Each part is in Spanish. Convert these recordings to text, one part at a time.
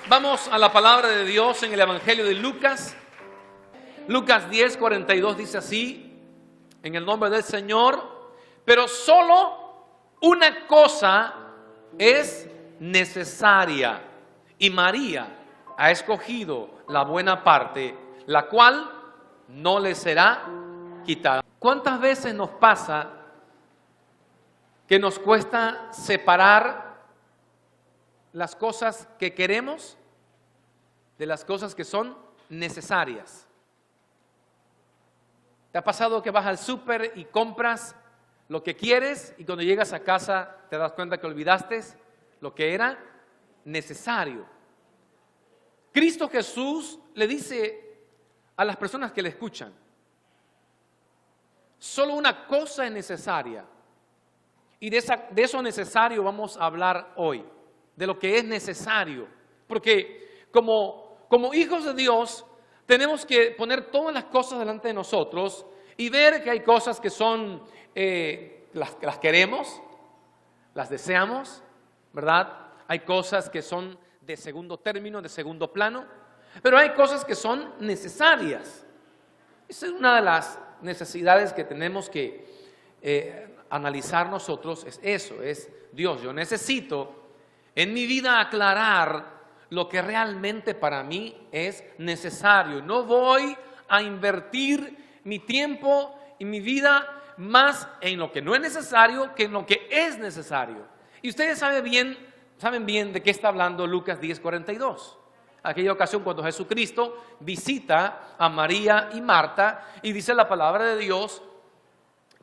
Vamos a la palabra de Dios en el Evangelio de Lucas. Lucas 10:42 dice así, en el nombre del Señor: pero solo una cosa es necesaria, y María ha escogido la buena parte, la cual no le será quitada. ¿Cuántas veces nos pasa que nos cuesta separar las cosas que queremos de las cosas que son necesarias? ¿Te ha pasado que vas al súper y compras lo que quieres y cuando llegas a casa te das cuenta que olvidaste lo que era necesario? Cristo Jesús le dice a las personas que le escuchan: solo una cosa es necesaria. Y de eso necesario vamos a hablar hoy, de lo que es necesario. Porque como hijos de Dios tenemos que poner todas las cosas delante de nosotros y ver que hay cosas que son, las queremos, las deseamos, ¿verdad? Hay cosas que son de segundo término, de segundo plano, pero hay cosas que son necesarias. Esa es una de las necesidades que tenemos que analizar nosotros, es eso, es Dios, yo necesito en mi vida aclarar lo que realmente para mí es necesario. No voy a invertir mi tiempo y mi vida más en lo que no es necesario que en lo que es necesario. Y ustedes saben bien de qué está hablando Lucas 10:42. Aquella ocasión cuando Jesucristo visita a María y Marta, y dice la palabra de Dios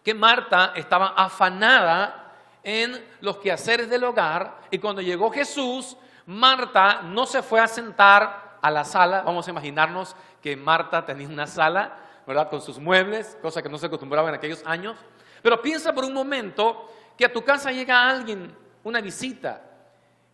que Marta estaba afanada en los quehaceres del hogar, y cuando llegó Jesús, Marta no se fue a sentar a la sala. Vamos a imaginarnos que Marta tenía una sala, ¿verdad?, con sus muebles, cosa que no se acostumbraba en aquellos años. Pero piensa por un momento que a tu casa llega alguien, una visita,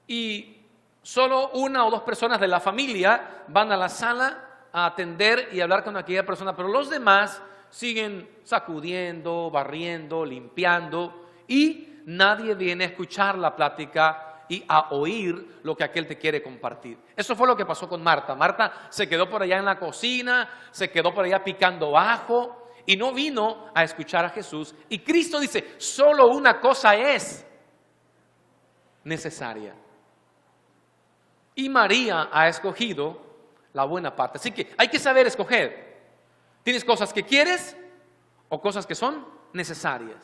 y solo una o dos personas de la familia van a la sala a atender y hablar con aquella persona, pero los demás siguen sacudiendo, barriendo, limpiando, y nadie viene a escuchar la plática y a oír lo que aquel te quiere compartir. Eso fue lo que pasó con Marta. Marta se quedó por allá en la cocina, se quedó por allá picando ajo y no vino a escuchar a Jesús. Y Cristo dice: solo una cosa es necesaria. Y María ha escogido la buena parte. Así que hay que saber escoger. Tienes cosas que quieres o cosas que son necesarias.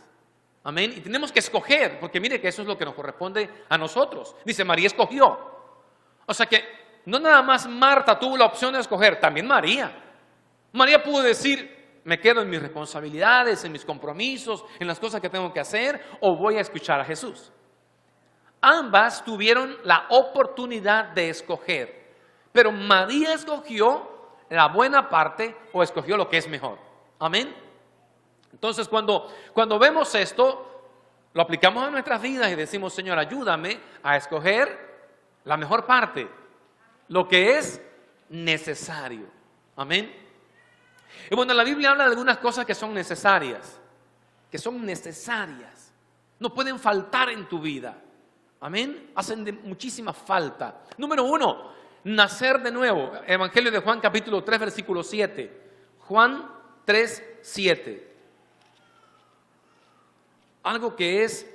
Amén. Y tenemos que escoger, porque mire que eso es lo que nos corresponde a nosotros. Dice, María escogió. O sea que no nada más Marta tuvo la opción de escoger, también María. María pudo decir: me quedo en mis responsabilidades, en mis compromisos, en las cosas que tengo que hacer, o voy a escuchar a Jesús. Ambas tuvieron la oportunidad de escoger, pero María escogió la buena parte, o escogió lo que es mejor. Amén. Entonces cuando vemos esto, lo aplicamos a nuestras vidas y decimos: Señor, ayúdame a escoger la mejor parte, lo que es necesario. Amén. Y bueno, la Biblia habla de algunas cosas que son necesarias, no pueden faltar en tu vida. Amén. Hacen de muchísima falta. Número 1, nacer de nuevo. Evangelio de Juan capítulo 3 versículo 7. Juan 3:7. Algo que es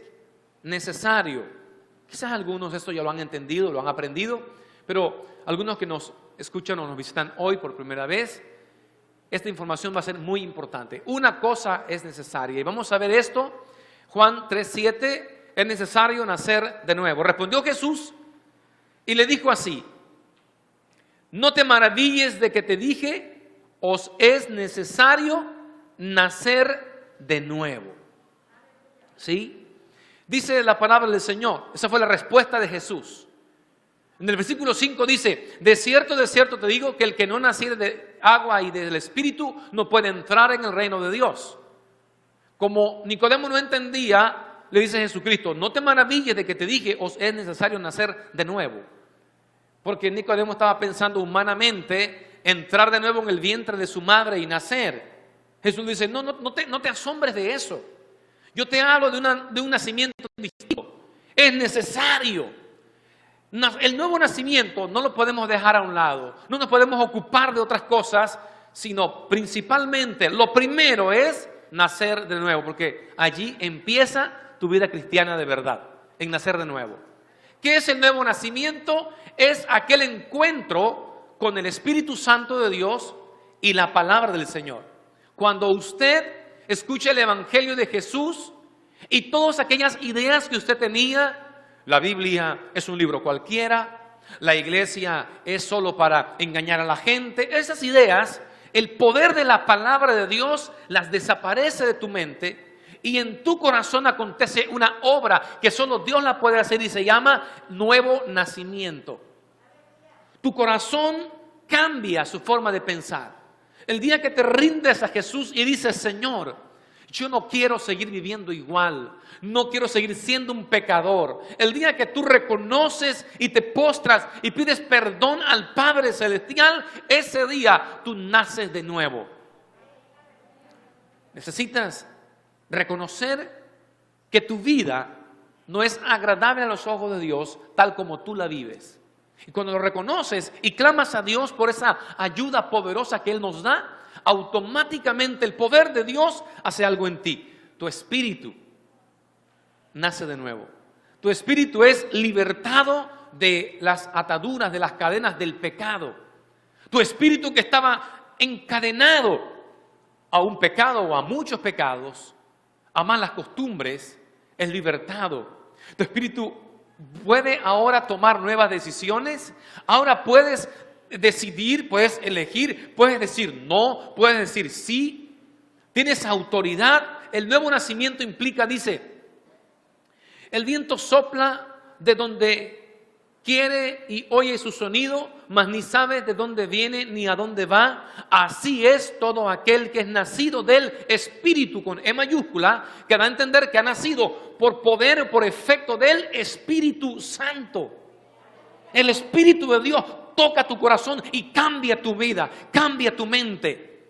necesario. Quizás algunos esto ya lo han entendido, lo han aprendido, pero algunos que nos escuchan o nos visitan hoy por primera vez, esta información va a ser muy importante. Una cosa es necesaria, y vamos a ver esto. Juan 3:7. Es necesario nacer de nuevo. Respondió Jesús y le dijo así: no te maravilles de que te dije, os es necesario nacer de nuevo. ¿Sí? Dice la palabra del Señor. Esa fue la respuesta de Jesús. En el versículo 5 dice: de cierto te digo que el que no naciere de agua y del Espíritu no puede entrar en el reino de Dios. Como Nicodemo no entendía, le dice Jesucristo: no te maravilles de que te dije, os es necesario nacer de nuevo. Porque Nicodemo estaba pensando humanamente entrar de nuevo en el vientre de su madre y nacer. Jesús dice: no te asombres de eso. Yo te hablo de un nacimiento distinto. Es necesario. El nuevo nacimiento no lo podemos dejar a un lado, no nos podemos ocupar de otras cosas, sino principalmente lo primero es nacer de nuevo, porque allí empieza tu vida cristiana de verdad, en nacer de nuevo. ¿Qué es el nuevo nacimiento? Es aquel encuentro con el Espíritu Santo de Dios y la palabra del Señor. Cuando usted escucha el Evangelio de Jesús y todas aquellas ideas que usted tenía, la Biblia es un libro cualquiera, la iglesia es solo para engañar a la gente, esas ideas, el poder de la palabra de Dios las desaparece de tu mente y en tu corazón acontece una obra que solo Dios la puede hacer y se llama nuevo nacimiento. Tu corazón cambia su forma de pensar. El día que te rindes a Jesús y dices, Señor, yo no quiero seguir viviendo igual, no quiero seguir siendo un pecador. El día que tú reconoces y te postras y pides perdón al Padre Celestial, ese día tú naces de nuevo. Necesitas reconocer que tu vida no es agradable a los ojos de Dios tal como tú la vives. Y cuando lo reconoces y clamas a Dios por esa ayuda poderosa que Él nos da, automáticamente el poder de Dios hace algo en ti. Tu espíritu nace de nuevo. Tu espíritu es libertado de las ataduras, de las cadenas del pecado. Tu espíritu que estaba encadenado a un pecado o a muchos pecados, a malas costumbres, es libertado. Tu espíritu puede ahora tomar nuevas decisiones. Ahora puedes decidir, puedes elegir, puedes decir no, puedes decir sí. Tienes autoridad. El nuevo nacimiento implica, dice, el viento sopla de donde quiere y oye su sonido, mas ni sabe de dónde viene ni a dónde va. Así es todo aquel que es nacido del Espíritu, con E mayúscula, que da a entender que ha nacido por poder o por efecto del Espíritu Santo. El Espíritu de Dios toca tu corazón y cambia tu vida, cambia tu mente.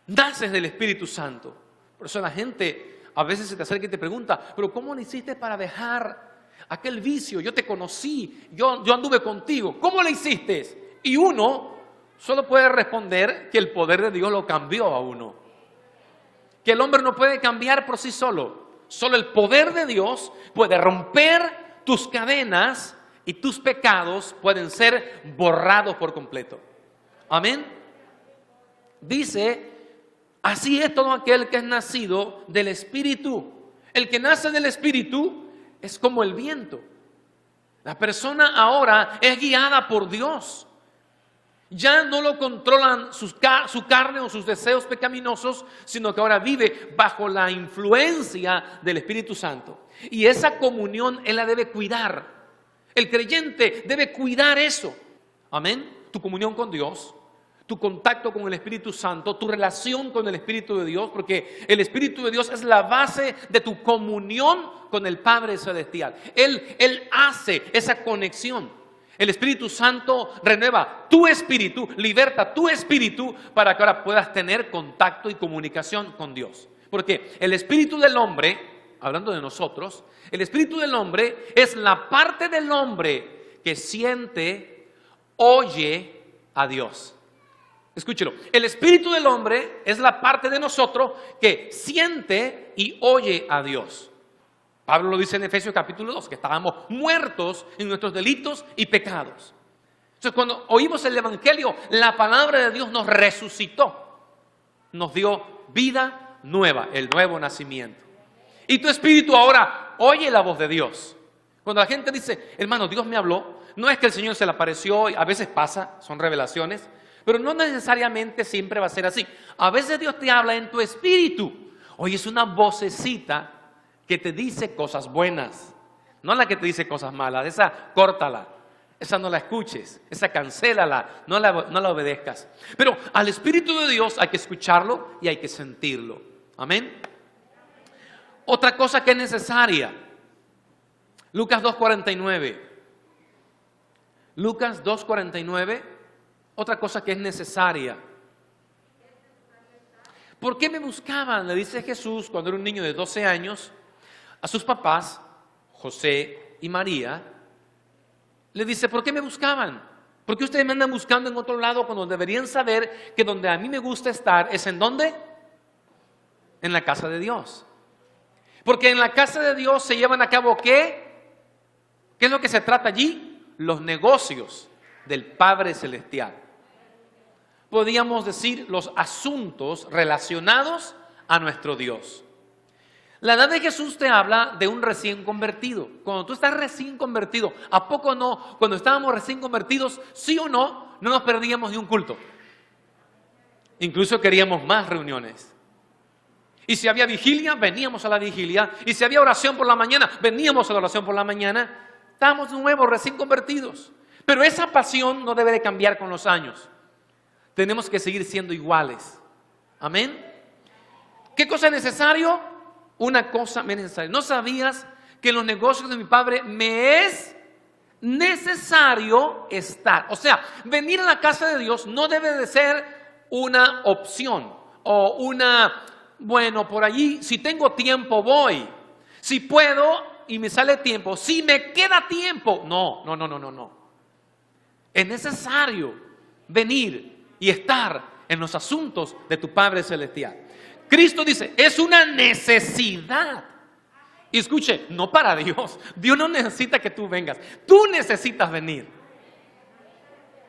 Naces del Espíritu Santo. Por eso la gente a veces se te acerca y te pregunta, pero ¿cómo lo hiciste para dejar aquel vicio? Yo te conocí, yo anduve contigo. ¿Cómo lo hiciste? Y uno solo puede responder que el poder de Dios lo cambió a uno. Que el hombre no puede cambiar por sí solo. Solo el poder de Dios puede romper tus cadenas y tus pecados pueden ser borrados por completo. Amén. Dice, así es todo aquel que es nacido del Espíritu. El que nace del Espíritu es como el viento. La persona ahora es guiada por Dios. Ya no lo controlan su carne o sus deseos pecaminosos, sino que ahora vive bajo la influencia del Espíritu Santo. Y esa comunión Él la debe cuidar. El creyente debe cuidar eso. Amén. Tu comunión con Dios, tu contacto con el Espíritu Santo, tu relación con el Espíritu de Dios, porque el Espíritu de Dios es la base de tu comunión con el Padre Celestial. Él hace esa conexión. El Espíritu Santo renueva tu espíritu, liberta tu espíritu para que ahora puedas tener contacto y comunicación con Dios. Porque el espíritu del hombre, hablando de nosotros, el espíritu del hombre es la parte del hombre que siente, oye a Dios. Escúchelo, el espíritu del hombre es la parte de nosotros que siente y oye a Dios. Pablo lo dice en Efesios capítulo 2, que estábamos muertos en nuestros delitos y pecados. Entonces, cuando oímos el Evangelio, la palabra de Dios nos resucitó, nos dio vida nueva, el nuevo nacimiento. Y tu espíritu ahora oye la voz de Dios. Cuando la gente dice, hermano, Dios me habló, no es que el Señor se le apareció, a veces pasa, son revelaciones, pero no necesariamente siempre va a ser así. A veces Dios te habla en tu espíritu. Oye, es una vocecita que te dice cosas buenas, no la que te dice cosas malas. Esa córtala, esa no la escuches, esa cancélala, no la obedezcas. Pero al Espíritu de Dios hay que escucharlo y hay que sentirlo. Amén. Otra cosa que es necesaria, Lucas 2:49. Lucas 2:49, otra cosa que es necesaria. ¿Por qué me buscaban? Le dice Jesús cuando era un niño de 12 años a sus papás, José y María, Le dice, ¿por qué me buscaban? ¿Por qué ustedes me andan buscando en otro lado cuando deberían saber que donde a mí me gusta estar es en dónde? En la casa de Dios. Porque en la casa de Dios se llevan a cabo ¿qué? ¿Qué es lo que se trata allí? Los negocios del Padre Celestial. Podríamos decir los asuntos relacionados a nuestro Dios. La edad de Jesús te habla de un recién convertido. Cuando tú estás recién convertido, ¿a poco no? Cuando estábamos recién convertidos, sí o no, no nos perdíamos de un culto. Incluso queríamos más reuniones. Y si había vigilia, veníamos a la vigilia. Y si había oración por la mañana, veníamos a la oración por la mañana. Estábamos de nuevo recién convertidos. Pero esa pasión no debe de cambiar con los años. Tenemos que seguir siendo iguales. Amén. ¿Qué cosa es necesario? Una cosa me es necesaria. ¿No sabías que en los negocios de mi Padre me es necesario estar? O sea, venir a la casa de Dios no debe de ser una opción o bueno, por allí, si tengo tiempo voy. Si puedo y me sale tiempo, si me queda tiempo. No. Es necesario venir y estar en los asuntos de tu Padre Celestial. Cristo dice, es una necesidad. Y escuche, no para Dios. Dios no necesita que tú vengas. Tú necesitas venir.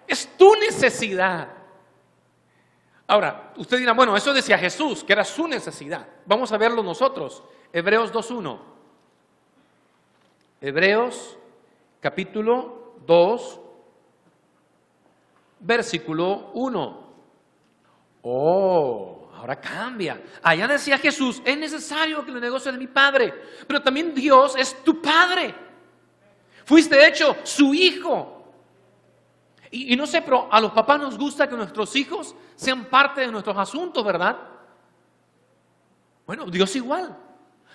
Es tu necesidad. Ahora, usted dirá, bueno, eso decía Jesús, que era su necesidad. Vamos a verlo nosotros. Hebreos 2:1. Hebreos capítulo 2, versículo 1. Ahora cambia. Allá decía Jesús, es necesario que los negocios de mi Padre, pero también Dios es tu Padre. Fuiste hecho su hijo. Y no sé, pero a los papás nos gusta que nuestros hijos sean parte de nuestros asuntos, ¿verdad? Bueno, Dios igual.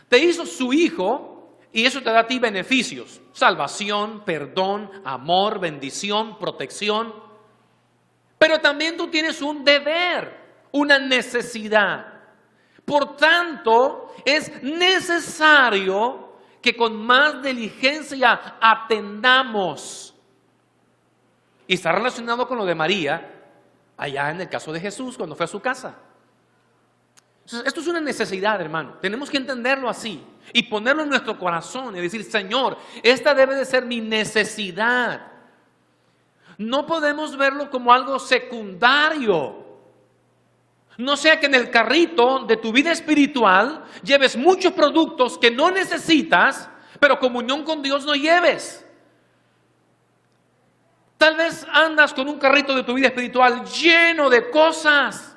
Te hizo su hijo y eso te da a ti beneficios. Salvación, perdón, amor, bendición, protección. Pero también tú tienes un deber, una necesidad. Por tanto, es necesario que con más diligencia atendamos. Y está relacionado con lo de María, allá en el caso de Jesús, cuando fue a su casa. Entonces, esto es una necesidad, hermano. Tenemos que entenderlo así y ponerlo en nuestro corazón y decir, Señor, esta debe de ser mi necesidad. No podemos verlo como algo secundario. No sea que en el carrito de tu vida espiritual lleves muchos productos que no necesitas, pero comunión con Dios no lleves. Tal vez andas con un carrito de tu vida espiritual lleno de cosas.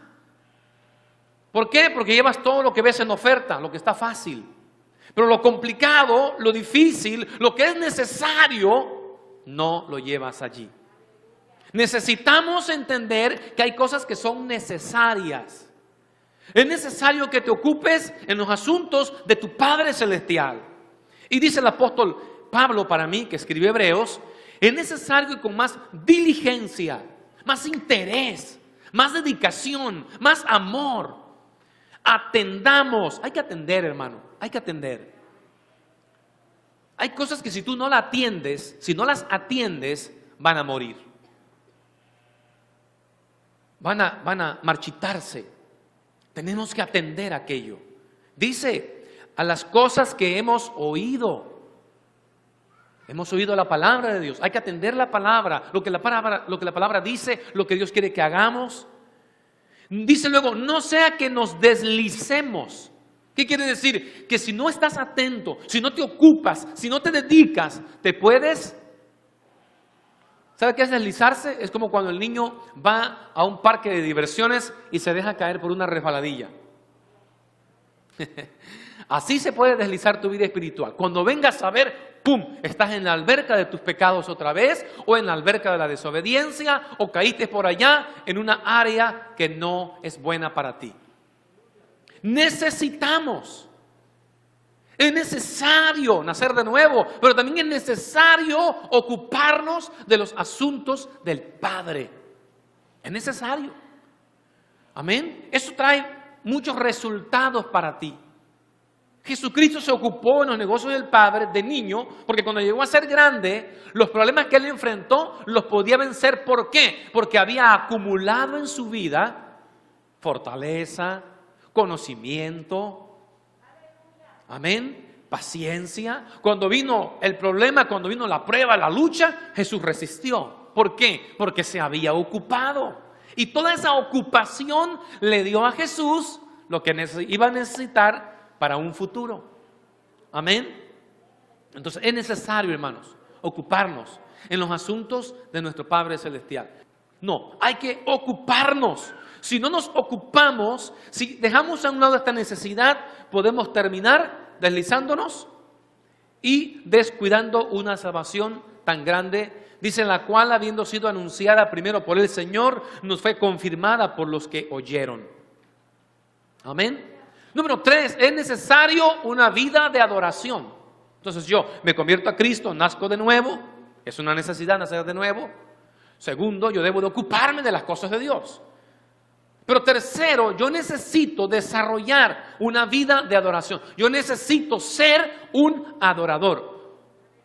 ¿Por qué? Porque llevas todo lo que ves en oferta, lo que está fácil. Pero lo complicado, lo difícil, lo que es necesario, no lo llevas allí. Necesitamos entender que hay cosas que son necesarias. Es necesario que te ocupes en los asuntos de tu Padre Celestial. Y dice el apóstol Pablo para mí, que escribió Hebreos, es necesario que con más diligencia, más interés, más dedicación, más amor, atendamos. Hay que atender, hermano, hay que atender. Hay cosas que si tú no las atiendes, si no las atiendes, van a morir. Van a marchitarse. Tenemos que atender aquello. Dice, a las cosas que hemos oído. Hemos oído la palabra de Dios. Hay que atender la palabra, lo que la palabra dice, lo que Dios quiere que hagamos. Dice luego, no sea que nos deslicemos. ¿Qué quiere decir? Que si no estás atento, si no te ocupas, si no te dedicas, te puedes... ¿Sabe qué es deslizarse? Es como cuando el niño va a un parque de diversiones y se deja caer por una resbaladilla. Así se puede deslizar tu vida espiritual. Cuando vengas a ver, ¡pum!, estás en la alberca de tus pecados otra vez, o en la alberca de la desobediencia, o caíste por allá en una área que no es buena para ti. Es necesario nacer de nuevo, pero también es necesario ocuparnos de los asuntos del Padre. Es necesario. Amén. Eso trae muchos resultados para ti. Jesucristo se ocupó en los negocios del Padre de niño, porque cuando llegó a ser grande, los problemas que él enfrentó los podía vencer. ¿Por qué? Porque había acumulado en su vida fortaleza, conocimiento, amén, paciencia. Cuando vino el problema, cuando vino la prueba, la lucha, Jesús resistió. ¿Por qué? Porque se había ocupado. Y toda esa ocupación le dio a Jesús lo que iba a necesitar para un futuro. Amén. Entonces es necesario, hermanos, ocuparnos en los asuntos de nuestro Padre Celestial. No, hay que ocuparnos. Si no nos ocupamos, si dejamos a un lado esta necesidad, podemos terminar deslizándonos y descuidando una salvación tan grande, dice, la cual, habiendo sido anunciada primero por el Señor, nos fue confirmada por los que oyeron. Amén. Número 3, es necesario una vida de adoración. Entonces yo me convierto a Cristo, nazco de nuevo, es una necesidad nacer de nuevo. Segundo, yo debo de ocuparme de las cosas de Dios. Pero tercero, yo necesito desarrollar una vida de adoración. Yo necesito ser un adorador.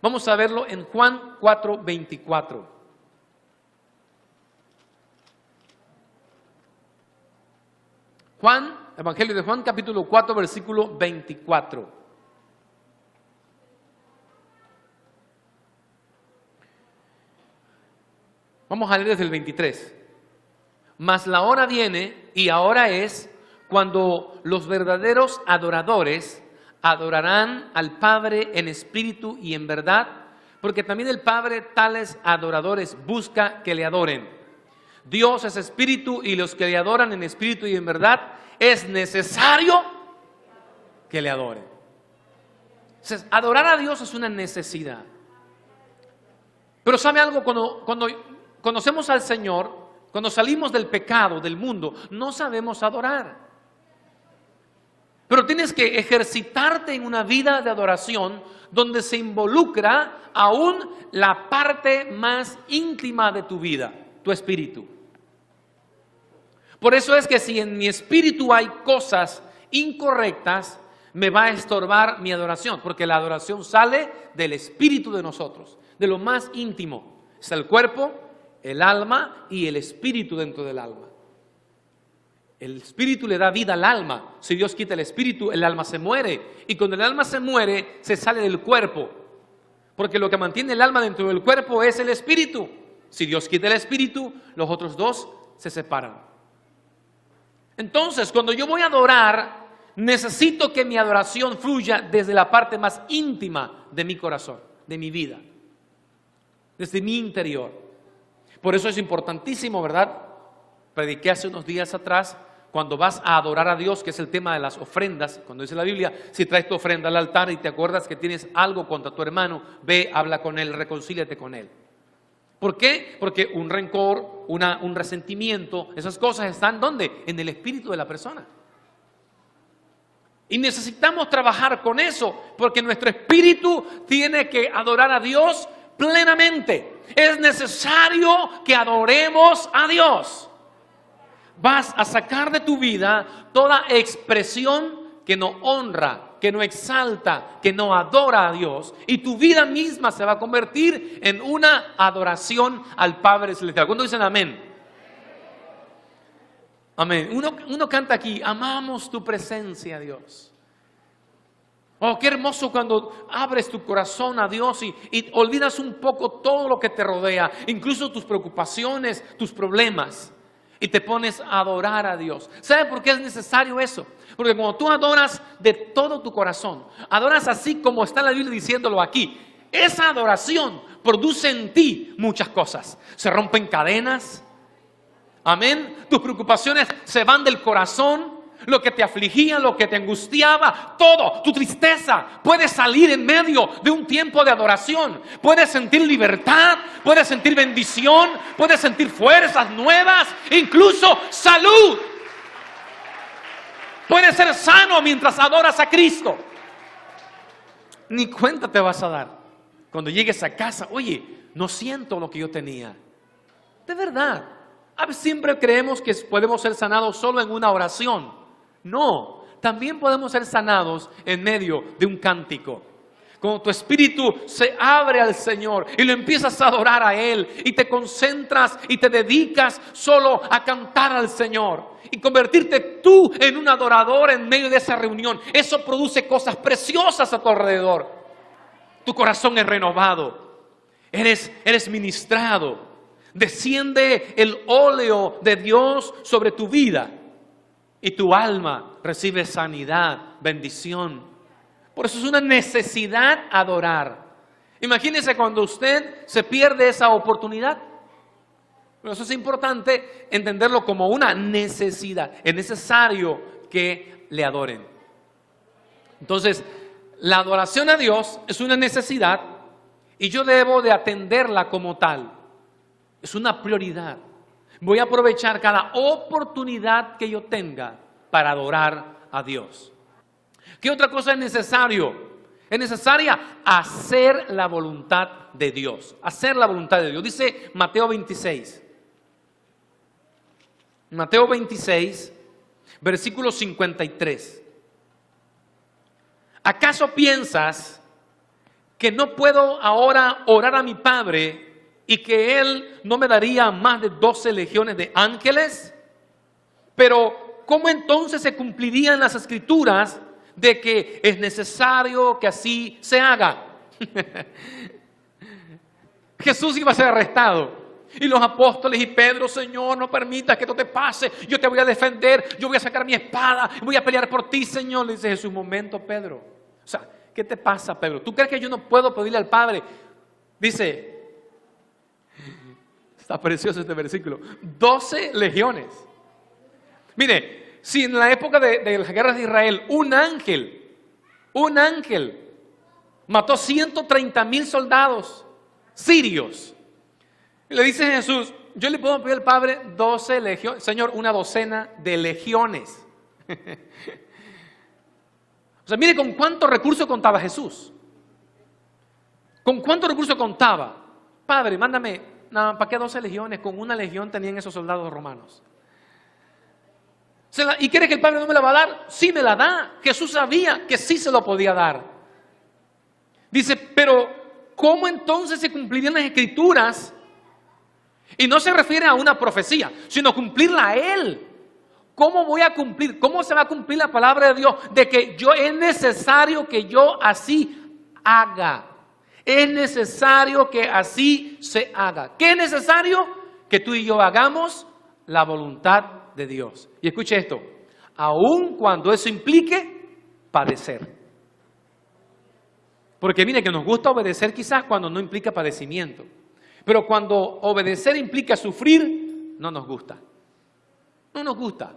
Vamos a verlo en Juan 4:24. Evangelio de Juan, capítulo 4, versículo 24. Vamos a leer desde el 23. Mas la hora viene, y ahora es, cuando los verdaderos adoradores adorarán al Padre en espíritu y en verdad, porque también el Padre tales adoradores busca que le adoren. Dios es espíritu, y los que le adoran en espíritu y en verdad, es necesario que le adoren. Entonces, adorar a Dios es una necesidad. Pero ¿sabe algo? Cuando conocemos al Señor, cuando salimos del pecado, del mundo, no sabemos adorar. Pero tienes que ejercitarte en una vida de adoración donde se involucra aún la parte más íntima de tu vida, tu espíritu. Por eso es que si en mi espíritu hay cosas incorrectas, me va a estorbar mi adoración, porque la adoración sale del espíritu de nosotros, de lo más íntimo. Es el cuerpo, el alma y el espíritu dentro del alma. El espíritu le da vida al alma. Si Dios quita el espíritu, el alma se muere. Y cuando el alma se muere, se sale del cuerpo. Porque lo que mantiene el alma dentro del cuerpo es el espíritu. Si Dios quita el espíritu, los otros dos se separan. Entonces, cuando yo voy a adorar, necesito que mi adoración fluya desde la parte más íntima de mi corazón, de mi vida, desde mi interior. Por eso es importantísimo, ¿verdad? Prediqué hace unos días atrás, cuando vas a adorar a Dios, que es el tema de las ofrendas, cuando dice la Biblia, si traes tu ofrenda al altar y te acuerdas que tienes algo contra tu hermano, ve, habla con él, reconcíliate con él. ¿Por qué? Porque un rencor, un resentimiento, esas cosas están ¿dónde? En el espíritu de la persona. Y necesitamos trabajar con eso, porque nuestro espíritu tiene que adorar a Dios plenamente. Es necesario que adoremos a Dios. Vas a sacar de tu vida toda expresión que no honra, que no exalta, que no adora a Dios, y tu vida misma se va a convertir en una adoración al Padre Celestial. ¿Cuándo dicen amén? Amén. Uno canta aquí, amamos tu presencia, Dios. Oh, qué hermoso cuando abres tu corazón a Dios y olvidas un poco todo lo que te rodea, incluso tus preocupaciones, tus problemas, y te pones a adorar a Dios. ¿Sabe por qué es necesario eso? Porque cuando tú adoras de todo tu corazón, adoras así como está la Biblia diciéndolo aquí, esa adoración produce en ti muchas cosas. Se rompen cadenas, amén. Tus preocupaciones se van del corazón. Lo que te afligía, lo que te angustiaba, todo, tu tristeza puede salir en medio de un tiempo de adoración. Puedes sentir libertad, puedes sentir bendición, puedes sentir fuerzas nuevas, incluso salud. Puedes ser sano mientras adoras a Cristo. Ni cuenta te vas a dar cuando llegues a casa. Oye, no siento lo que yo tenía. De verdad, a veces siempre creemos que podemos ser sanados solo en una oración. No, también podemos ser sanados en medio de un cántico. Cuando tu espíritu se abre al Señor y lo empiezas a adorar a Él y te concentras y te dedicas solo a cantar al Señor y convertirte tú en un adorador en medio de esa reunión, eso produce cosas preciosas a tu alrededor. Tu corazón es renovado, eres ministrado, desciende el óleo de Dios sobre tu vida y tu alma recibe sanidad, bendición. Por eso es una necesidad adorar. Imagínese cuando usted se pierde esa oportunidad. Pero eso es importante entenderlo como una necesidad. Es necesario que le adoren. Entonces, la adoración a Dios es una necesidad y yo debo de atenderla como tal. Es una prioridad. Voy a aprovechar cada oportunidad que yo tenga para adorar a Dios. ¿Qué otra cosa es necesario? Es necesaria hacer la voluntad de Dios. Hacer la voluntad de Dios. Dice Mateo 26. Mateo 26, versículo 53. ¿Acaso piensas que no puedo ahora orar a mi Padre y que Él no me daría más de 12 legiones de ángeles? Pero, ¿cómo entonces se cumplirían las Escrituras de que es necesario que así se haga? Jesús iba a ser arrestado. Y los apóstoles y Pedro, Señor, no permitas que esto te pase. Yo te voy a defender, yo voy a sacar mi espada, voy a pelear por ti, Señor. Le dice Jesús, un momento, Pedro. O sea, ¿qué te pasa, Pedro? ¿Tú crees que yo no puedo pedirle al Padre? Dice, está precioso este versículo, 12 legiones. Mire, si en la época de las guerras de Israel, un ángel mató 130,000 soldados sirios. Y le dice Jesús, yo le puedo pedir al Padre 12 legiones, Señor, una docena de legiones. O sea, mire con cuánto recurso contaba Jesús. ¿Con cuánto recurso contaba? Padre, mándame, no, ¿para qué 12 legiones? Con una legión tenían esos soldados romanos. ¿Y quiere que el Padre no me la va a dar? Sí me la da. Jesús sabía que sí se lo podía dar. Dice, pero ¿cómo entonces se cumplirían las Escrituras? Y no se refiere a una profecía, sino cumplirla a Él. ¿Cómo voy a cumplir? ¿Cómo se va a cumplir la palabra de Dios? De que es necesario que yo así haga. Es necesario que así se haga. ¿Qué es necesario? Que tú y yo hagamos la voluntad de Dios. Y escuche esto, aun cuando eso implique padecer. Porque mire que nos gusta obedecer quizás cuando no implica padecimiento. Pero cuando obedecer implica sufrir, no nos gusta. No nos gusta.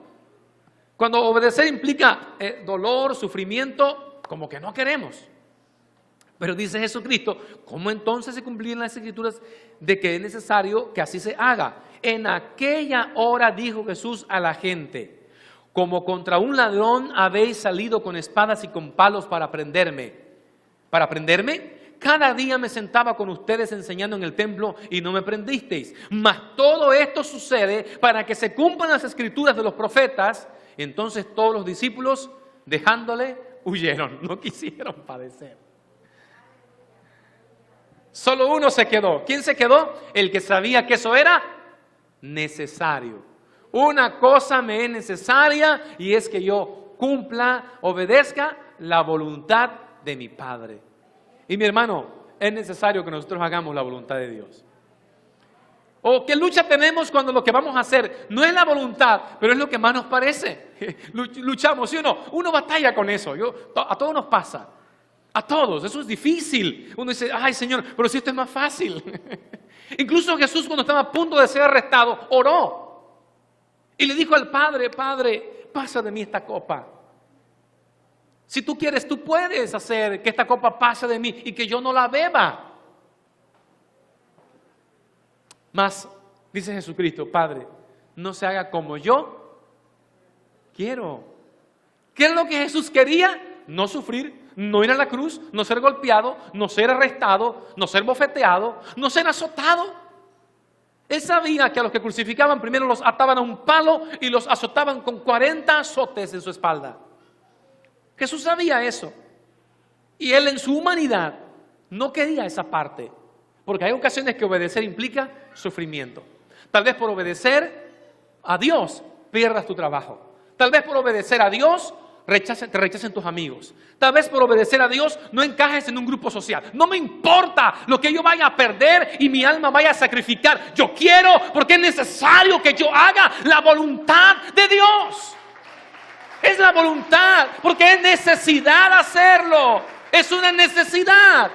Cuando obedecer implica dolor, sufrimiento, como que no queremos. Pero dice Jesucristo, ¿cómo entonces se cumplirán las Escrituras de que es necesario que así se haga? En aquella hora dijo Jesús a la gente, como contra un ladrón habéis salido con espadas y con palos para prenderme. ¿Para prenderme? Cada día me sentaba con ustedes enseñando en el templo y no me prendisteis. Mas todo esto sucede para que se cumplan las Escrituras de los profetas. Entonces todos los discípulos, dejándole, huyeron. No quisieron padecer. Solo uno se quedó. ¿Quién se quedó? El que sabía que eso era necesario. Una cosa me es necesaria y es que yo cumpla, obedezca la voluntad de mi Padre. Y mi hermano, es necesario que nosotros hagamos la voluntad de Dios. ¿O qué lucha tenemos cuando lo que vamos a hacer no es la voluntad, pero es lo que más nos parece? Luchamos, ¿sí o no? Uno batalla con eso. A todos nos pasa. A todos, eso es difícil. Uno dice, ay Señor, pero si esto es más fácil. Incluso Jesús cuando estaba a punto de ser arrestado, oró. Y le dijo al Padre, Padre, pasa de mí esta copa. Si tú quieres, tú puedes hacer que esta copa pase de mí y que yo no la beba. Mas, dice Jesucristo, Padre, no se haga como yo quiero. ¿Qué es lo que Jesús quería? No sufrir, no ir a la cruz, no ser golpeado, no ser arrestado, no ser bofeteado, no ser azotado. Él sabía que a los que crucificaban primero los ataban a un palo y los azotaban con 40 azotes en su espalda. Jesús sabía eso. Y Él en su humanidad no quería esa parte. Porque hay ocasiones que obedecer implica sufrimiento. Tal vez por obedecer a Dios pierdas tu trabajo. Tal vez por obedecer a Dios te rechacen tus amigos. Tal vez por obedecer a Dios no encajes en un grupo social. No me importa lo que yo vaya a perder y mi alma vaya a sacrificar. Yo quiero, porque es necesario que yo haga la voluntad de Dios. Es la voluntad, porque es necesidad hacerlo. Es una necesidad.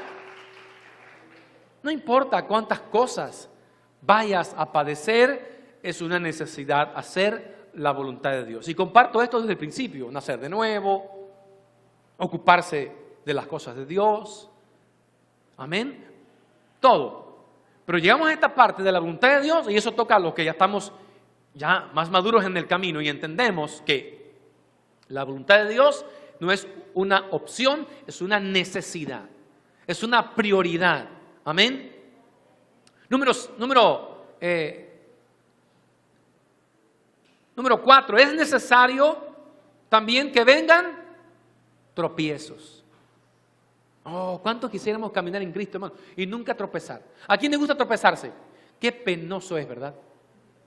No importa cuántas cosas vayas a padecer, es una necesidad hacer la voluntad de Dios. Y comparto esto desde el principio: nacer de nuevo, ocuparse de las cosas de Dios. Amén. Todo. Pero llegamos a esta parte de la voluntad de Dios y eso toca a los que ya estamos ya más maduros en el camino y entendemos que la voluntad de Dios no es una opción, es una necesidad, es una prioridad. Amén. Número 4, es necesario también que vengan tropiezos. Oh, ¿cuántos quisiéramos caminar en Cristo, hermano? Y nunca tropezar. ¿A quién le gusta tropezarse? Qué penoso es, ¿verdad?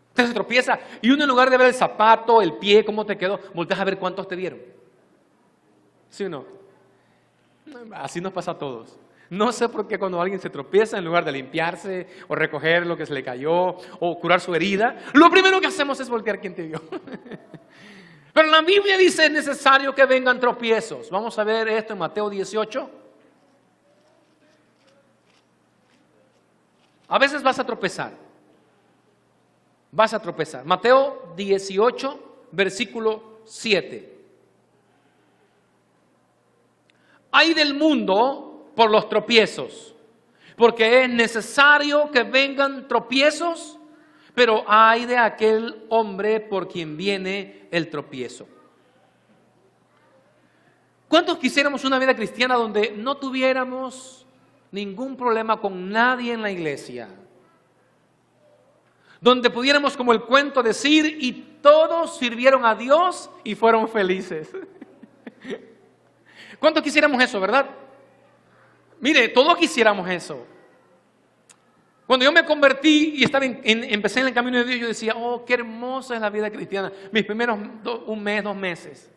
Usted se tropieza y uno, en lugar de ver el zapato, el pie, cómo te quedó, volteas a ver cuántos te dieron. ¿Sí o no? Así nos pasa a todos. No sé por qué cuando alguien se tropieza, en lugar de limpiarse o recoger lo que se le cayó o curar su herida, lo primero que hacemos es voltear quién te dio. Pero la Biblia dice: es necesario que vengan tropiezos. Vamos a ver esto en Mateo 18. A veces vas a tropezar. Vas a tropezar. Mateo 18, versículo 7. Ay del mundo por los tropiezos, porque es necesario que vengan tropiezos, pero ay de aquel hombre por quien viene el tropiezo. ¿Cuántos quisiéramos una vida cristiana donde no tuviéramos ningún problema con nadie en la iglesia? Donde pudiéramos, como el cuento, decir: y todos sirvieron a Dios y fueron felices. ¿Cuántos quisiéramos eso, verdad? Mire, todos quisiéramos eso. Cuando yo me convertí y empecé en el camino de Dios, yo decía: oh, qué hermosa es la vida cristiana. Mis primeros 1 mes, 2 meses.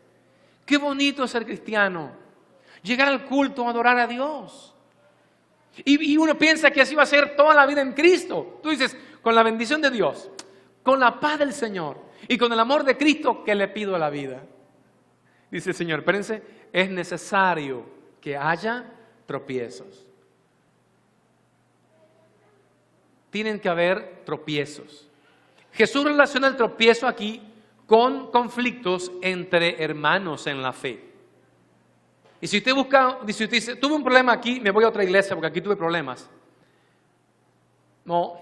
Qué bonito es ser cristiano. Llegar al culto, adorar a Dios. Y uno piensa que así va a ser toda la vida en Cristo. Tú dices: con la bendición de Dios, con la paz del Señor y con el amor de Cristo, ¿qué le pido a la vida? Dice el Señor: espérense, es necesario que haya tropiezos. Tienen que haber tropiezos. Jesús relaciona el tropiezo aquí con conflictos entre hermanos en la fe. Y si usted dice: tuve un problema aquí, me voy a otra iglesia porque aquí tuve problemas. No,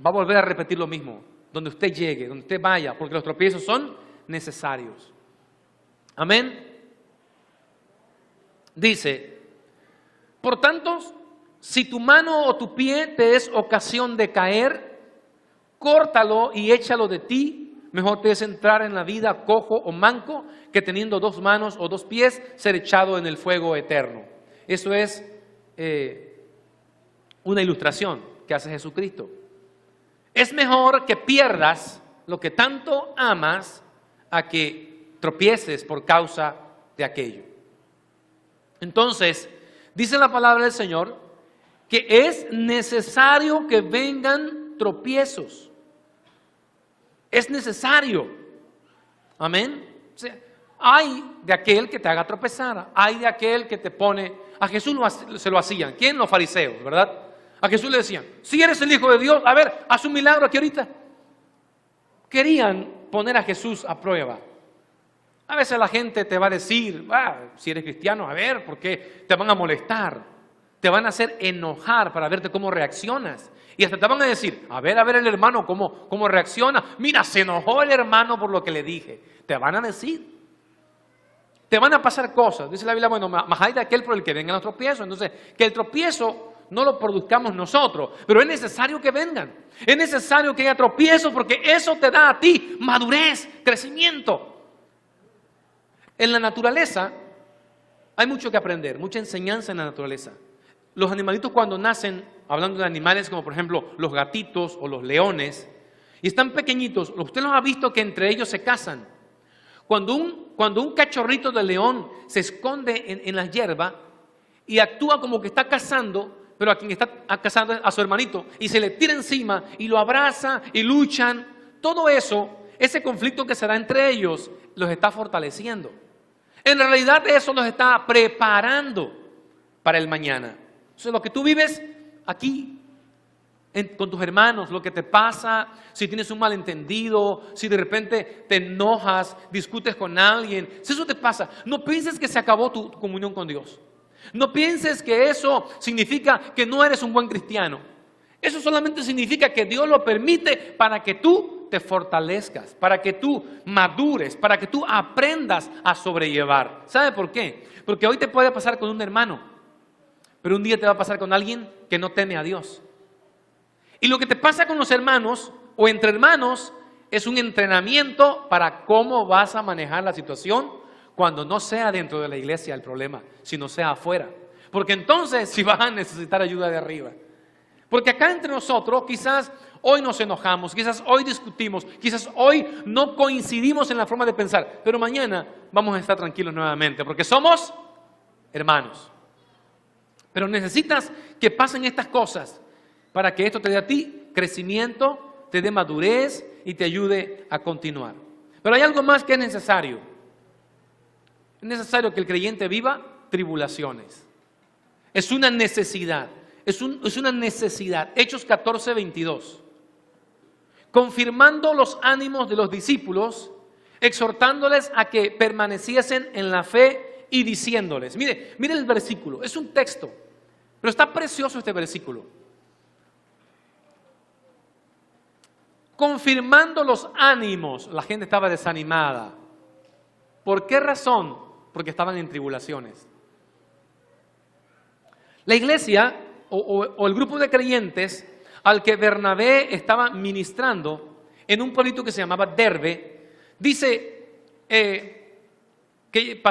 va a volver a repetir lo mismo. Donde usted llegue, donde usted vaya, porque los tropiezos son necesarios. Amén. Dice: por tanto, si tu mano o tu pie te es ocasión de caer, córtalo y échalo de ti. Mejor te es entrar en la vida cojo o manco que teniendo 2 manos o 2 pies ser echado en el fuego eterno. Eso es una ilustración que hace Jesucristo. Es mejor que pierdas lo que tanto amas a que tropieces por causa de aquello. Entonces, dice la palabra del Señor que es necesario que vengan tropiezos. Es necesario. Amén. O sea, hay de aquel que te haga tropezar. Hay de aquel que te pone. A Jesús se lo hacían. ¿Quién? Los fariseos, ¿verdad? A Jesús le decían: si eres el Hijo de Dios, a ver, haz un milagro aquí ahorita. Querían poner a Jesús a prueba. A veces la gente te va a decir: si eres cristiano, a ver, porque te van a molestar, te van a hacer enojar para verte cómo reaccionas. Y hasta te van a decir: a ver el hermano cómo reacciona. Mira, se enojó el hermano por lo que le dije. Te van a decir. Te van a pasar cosas. Dice la Biblia: bueno, más hay de aquel por el que vengan los tropiezos. Entonces, que el tropiezo no lo produzcamos nosotros, pero es necesario que vengan. Es necesario que haya tropiezos porque eso te da a ti madurez, crecimiento. En la naturaleza, Hay mucho que aprender, mucha enseñanza en la naturaleza. Los animalitos cuando nacen, hablando de animales como por ejemplo los gatitos o los leones, y están pequeñitos, usted los ha visto que entre ellos se casan. Cuando un cachorrito de león se esconde en la hierba y actúa como que está cazando, pero a quien está cazando es a su hermanito, y se le tira encima y lo abraza y luchan, todo eso, ese conflicto que se da entre ellos, los está fortaleciendo. En realidad eso los está preparando para el mañana. Entonces lo que tú vives aquí con tus hermanos, lo que te pasa, si tienes un malentendido, si de repente te enojas, discutes con alguien, si eso te pasa, no pienses que se acabó tu comunión con Dios. No pienses que eso significa que no eres un buen cristiano. Eso solamente significa que Dios lo permite para que tú te fortalezcas, para que tú madures, para que tú aprendas a sobrellevar. ¿Sabe por qué? Porque hoy te puede pasar con un hermano, pero un día te va a pasar con alguien que no teme a Dios. Y lo que te pasa con los hermanos o entre hermanos es un entrenamiento para cómo vas a manejar la situación cuando no sea dentro de la iglesia el problema, sino sea afuera. Porque entonces sí vas a necesitar ayuda de arriba. Porque acá entre nosotros quizás hoy nos enojamos, quizás hoy discutimos, quizás hoy no coincidimos en la forma de pensar, pero mañana vamos a estar tranquilos nuevamente porque somos hermanos. Pero necesitas que pasen estas cosas para que esto te dé a ti crecimiento, te dé madurez y te ayude a continuar. Pero hay algo más que es necesario. Es necesario que el creyente viva tribulaciones. Es una necesidad. Es una necesidad. Hechos 14:22. Confirmando los ánimos de los discípulos, exhortándoles a que permaneciesen en la fe y diciéndoles. Mire el versículo. Es un texto, pero está precioso este versículo. Confirmando los ánimos, la gente estaba desanimada. ¿Por qué razón? Porque estaban en tribulaciones. La iglesia o el grupo de creyentes al que Bernabé estaba ministrando en un pueblito que se llamaba Derbe, dice que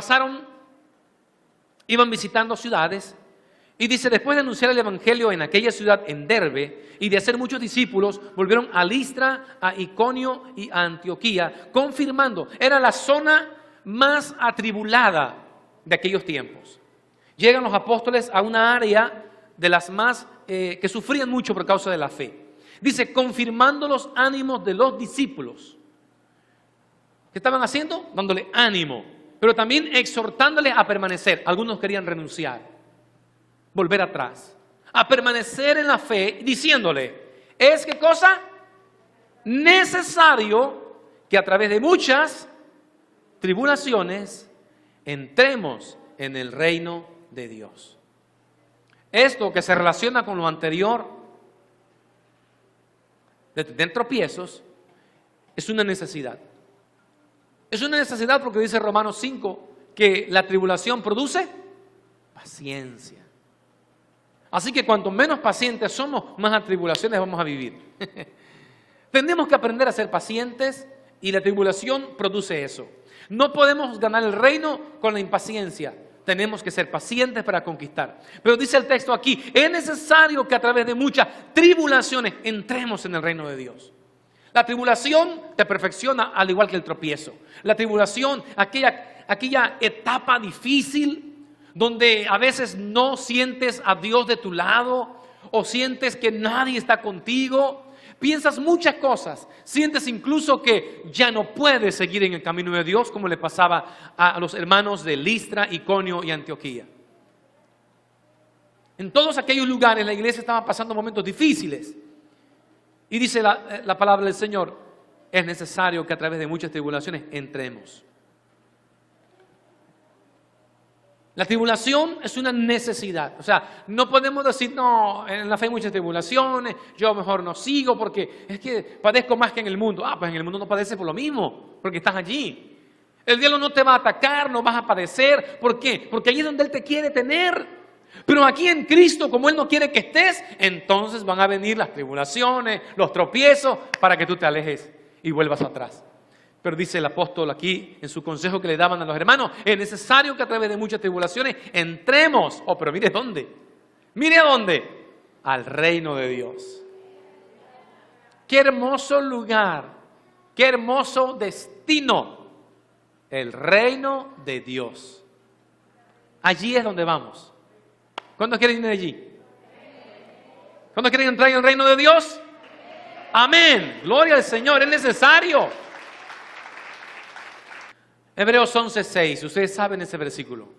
iban visitando ciudades. Y dice, después de anunciar el evangelio en aquella ciudad, en Derbe, y de hacer muchos discípulos, volvieron a Listra, a Iconio y a Antioquía, confirmando, era la zona más atribulada de aquellos tiempos. Llegan los apóstoles a una área de las más que sufrían mucho por causa de la fe. Dice, confirmando los ánimos de los discípulos. ¿Qué estaban haciendo? Dándole ánimo, pero también exhortándoles a permanecer. Algunos querían renunciar, volver atrás, a permanecer en la fe, diciéndole, ¿es qué cosa? Necesario que a través de muchas tribulaciones entremos en el reino de Dios. Esto que se relaciona con lo anterior, de tener tropiezos, es una necesidad. Es una necesidad porque dice Romanos 5 que la tribulación produce paciencia. Así que cuanto menos pacientes somos, más atribulaciones vamos a vivir. Tenemos que aprender a ser pacientes y la tribulación produce eso. No podemos ganar el reino con la impaciencia. Tenemos que ser pacientes para conquistar. Pero dice el texto aquí, es necesario que a través de muchas tribulaciones entremos en el reino de Dios. La tribulación te perfecciona al igual que el tropiezo. La tribulación, aquella etapa difícil, donde a veces no sientes a Dios de tu lado o sientes que nadie está contigo, piensas muchas cosas, sientes incluso que ya no puedes seguir en el camino de Dios como le pasaba a los hermanos de Listra, Iconio y Antioquía. En todos aquellos lugares la iglesia estaba pasando momentos difíciles y dice la palabra del Señor, es necesario que a través de muchas tribulaciones entremos. La tribulación es una necesidad. O sea, no podemos decir, no, en la fe hay muchas tribulaciones, yo mejor no sigo porque es que padezco más que en el mundo. Ah, pues en el mundo no padeces por lo mismo, porque estás allí. El diablo no te va a atacar, no vas a padecer. ¿Por qué? Porque allí es donde Él te quiere tener. Pero aquí en Cristo, como Él no quiere que estés, entonces van a venir las tribulaciones, los tropiezos, para que tú te alejes y vuelvas atrás. Pero dice el apóstol aquí en su consejo que le daban a los hermanos, es necesario que a través de muchas tribulaciones entremos. Oh, pero mire dónde. Mire a dónde. Al reino de Dios. Qué hermoso lugar. Qué hermoso destino. El reino de Dios. Allí es donde vamos. ¿Cuántos quieren ir allí? ¿Cuántos quieren entrar en el reino de Dios? Amén. Gloria al Señor. Es necesario. Hebreos 11:6. Ustedes saben ese versículo.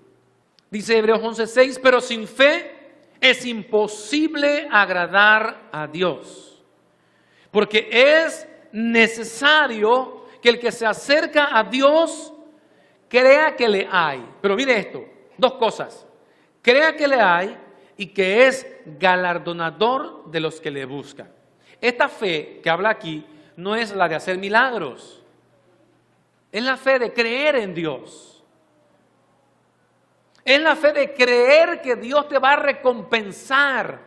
Dice Hebreos 11:6, pero sin fe es imposible agradar a Dios. Porque es necesario que el que se acerca a Dios crea que le hay. Pero mire esto, dos cosas. Crea que le hay y que es galardonador de los que le buscan. Esta fe que habla aquí no es la de hacer milagros. Es la fe de creer en Dios. Es la fe de creer que Dios te va a recompensar.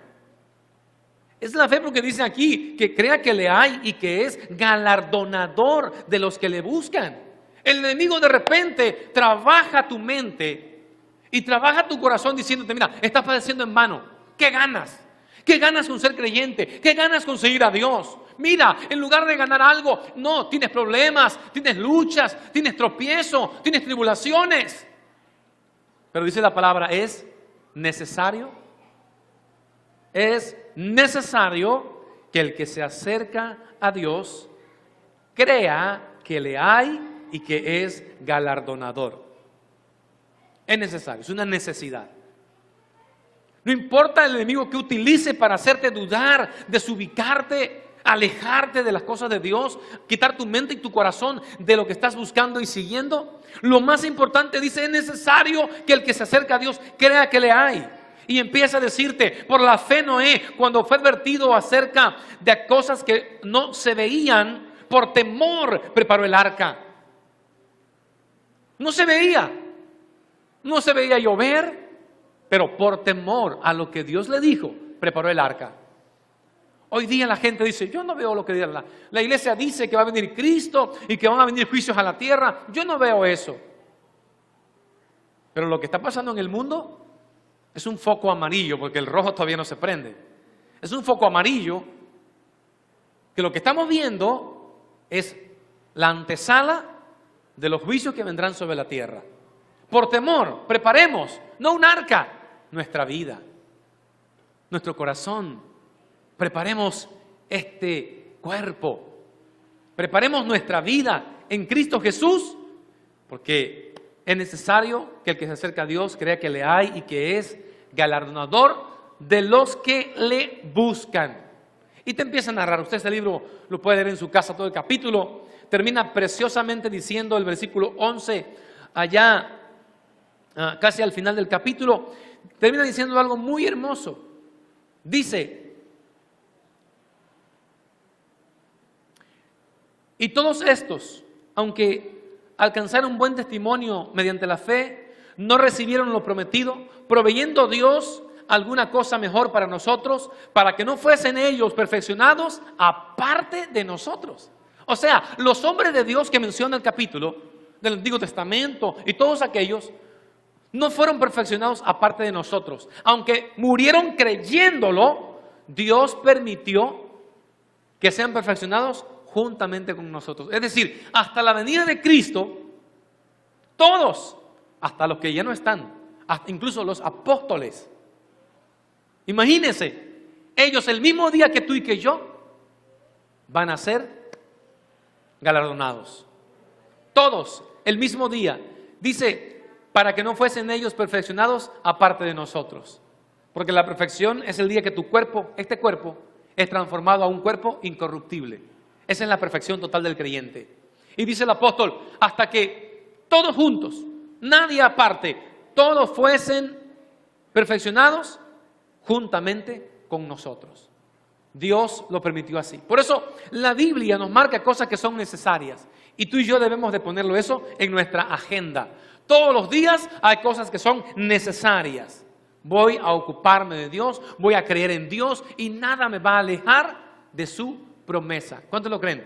Es la fe porque dice aquí que crea que le hay y que es galardonador de los que le buscan. El enemigo de repente trabaja tu mente y trabaja tu corazón diciéndote, mira, estás padeciendo en vano. ¿Qué ganas? ¿Qué ganas con ser creyente? ¿Qué ganas con seguir a Dios? Mira, en lugar de ganar algo, no, tienes problemas, tienes luchas, tienes tropiezos, tienes tribulaciones. Pero dice la palabra, es necesario que el que se acerca a Dios crea que le hay y que es galardonador. Es necesario, es una necesidad. No importa el enemigo que utilice para hacerte dudar, desubicarte, alejarte de las cosas de Dios, quitar tu mente y tu corazón de lo que estás buscando y siguiendo. Lo más importante, dice, es necesario que el que se acerca a Dios crea que le hay. Y empieza a decirte, por la fe Noé, cuando fue advertido acerca de cosas que no se veían, por temor preparó el arca. No se veía llover, pero por temor a lo que Dios le dijo, preparó el arca. Hoy día la gente dice, yo no veo lo que dice la iglesia dice que va a venir Cristo y que van a venir juicios a la tierra. Yo no veo eso. Pero lo que está pasando en el mundo es un foco amarillo, porque el rojo todavía no se prende. Es un foco amarillo que lo que estamos viendo es la antesala de los juicios que vendrán sobre la tierra. Por temor, preparemos, no un arca, nuestra vida, nuestro corazón. Preparemos este cuerpo. Preparemos nuestra vida en Cristo Jesús, porque es necesario que el que se acerca a Dios crea que le hay y que es galardonador de los que le buscan. Y te empieza a narrar. Usted este libro lo puede leer en su casa, todo el capítulo. Termina preciosamente diciendo el versículo 11, allá casi al final del capítulo, termina diciendo algo muy hermoso. Dice, y todos estos, aunque alcanzaron buen testimonio mediante la fe, no recibieron lo prometido, proveyendo Dios alguna cosa mejor para nosotros, para que no fuesen ellos perfeccionados aparte de nosotros. O sea, los hombres de Dios que menciona el capítulo del Antiguo Testamento y todos aquellos, no fueron perfeccionados aparte de nosotros. Aunque murieron creyéndolo, Dios permitió que sean perfeccionados juntamente con nosotros. Es decir, hasta la venida de Cristo, todos, hasta los que ya no están, hasta incluso los apóstoles. Imagínense, ellos el mismo día que tú y que yo van a ser galardonados. Todos el mismo día. Dice, para que no fuesen ellos perfeccionados aparte de nosotros. Porque la perfección es el día que tu cuerpo, este cuerpo, es transformado a un cuerpo incorruptible. Esa es la perfección total del creyente. Y dice el apóstol, hasta que todos juntos, nadie aparte, todos fuesen perfeccionados juntamente con nosotros. Dios lo permitió así. Por eso la Biblia nos marca cosas que son necesarias. Y tú y yo debemos de ponerlo eso en nuestra agenda. Todos los días hay cosas que son necesarias. Voy a ocuparme de Dios, voy a creer en Dios y nada me va a alejar de su promesa. ¿Cuántos lo creen?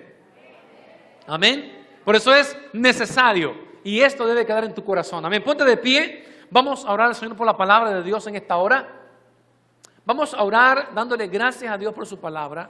Amén. Por eso es necesario. Y esto debe quedar en tu corazón. Amén. Ponte de pie. Vamos a orar al Señor por la palabra de Dios en esta hora. Vamos a orar dándole gracias a Dios por su palabra.